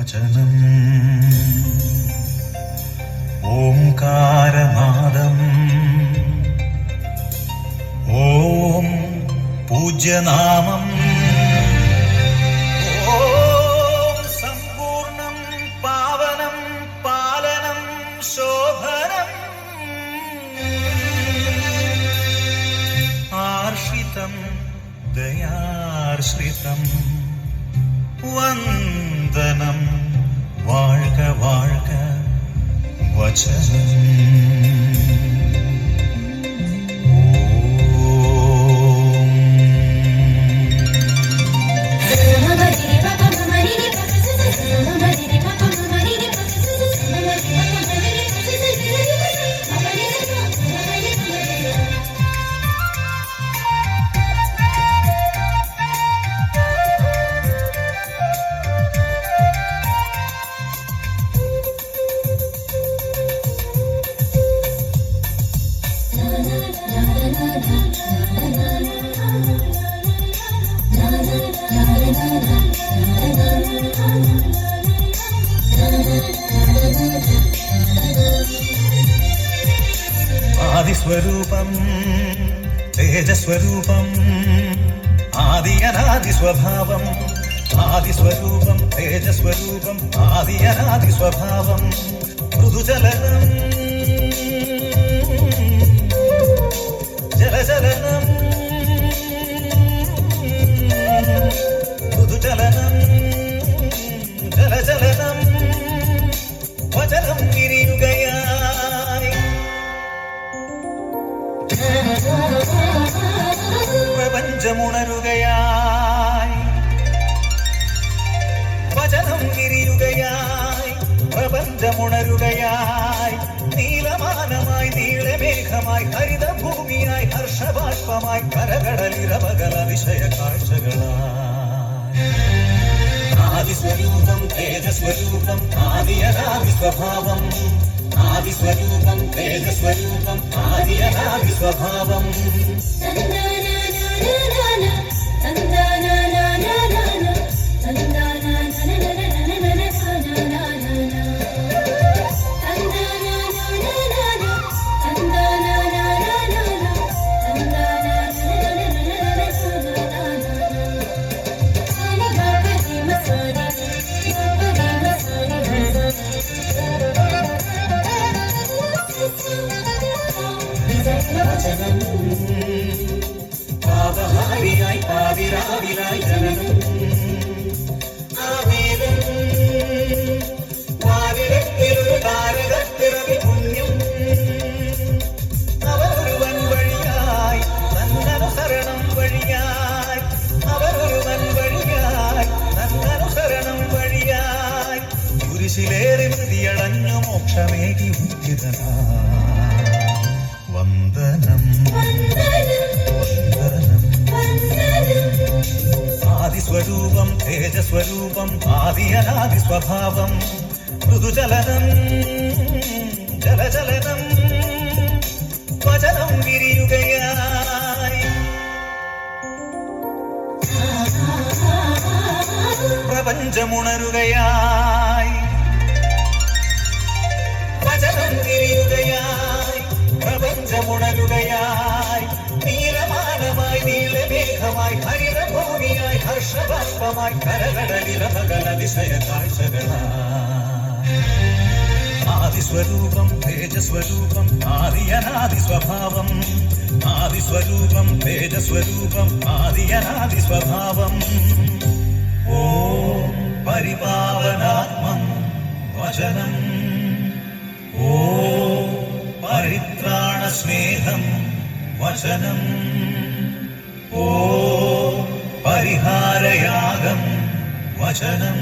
വചനം ഓംകാരനാദം ഓം പൂജ്യനാമം ഓം സമ്പൂർണം പാവനം പാലനം ശോഭനം ആർഷിതം ദയാർശ്രിതം വന്ദനം വാഴ്ക വാഴ്ക വചനം ആദിസ്വരൂപം തേജസ്വരൂപം ആദി അനാദി സ്വഭാവം ആദിസ്വരൂപം തേജസ്വരൂപം ആദി അനാദി സ്വഭാവം മൃദുചലനം ജലചലനം മൃദുചലനം ജലചലനം വചനം വിരിയുകയായി പ്രപഞ്ചമുണരുകയായി വചനം വിരിയുകയായി പ്രപഞ്ചമുണരുകയായി നീലമാനമായി നീളമേഘമായി ഹരിതഭൂമിയായി ഹർഷബാഷ്പമായി കരകടലിരവകല വിഷയ കാഴ്ചകളായി ആദിസ്വരൂപം തേജസ്വരൂപം ആദി അനാദി സ്വഭാവം ആദിസ്വരൂപം തേജസ്വരൂപം ആദി അനാദി സ്വഭാവം പാപഹാരിയായി പാവിരാവിലായി ജനനം ആവേദം വാരിടത്തിലൊരു താരകത്തിറവി പുണ്യം അവരൊരുവൻ വഴിയായി നന്നനുസരണം വഴിയായി അവരൊരുവൻ വഴിയായി നന്നനുസരണം വഴിയായി കുരിശിലേറി മൃതിയടഞ്ഞു മോക്ഷമേകി ഉദ്ധിതനായി വന്ദനം ആദിസ്വരൂപം തേജസ്വരൂപം ആദി അനാദി സ്വഭാവം മൃദുചലനം ജലചലനം വചനം വിരിയുകയായി പ്രപഞ്ചമുണരുകയായി വചനം വിരിയുകയായി പ്രപഞ്ചമുണരുകയായി നീലമാനമായി നീളമേഘമായി ഹരിതഭൂമിയായി ഹർഷബാഷ്പമായി കരകടലിരവകല വിഷയ കാഴ്ചകളായി ആദിസ്വരൂപം തേജസ്വരൂപം ആദി അനാദി സ്വഭാവം ആദിസ്വരൂപം തേജസ്വരൂപം ആദി അനാദി സ്വഭാവം ഓം പരിപാവനാത്മം വചനം ഓം പരിത്രാണസ്നേഹം വചനം ഓം പരിഹാരയാഗം വചനം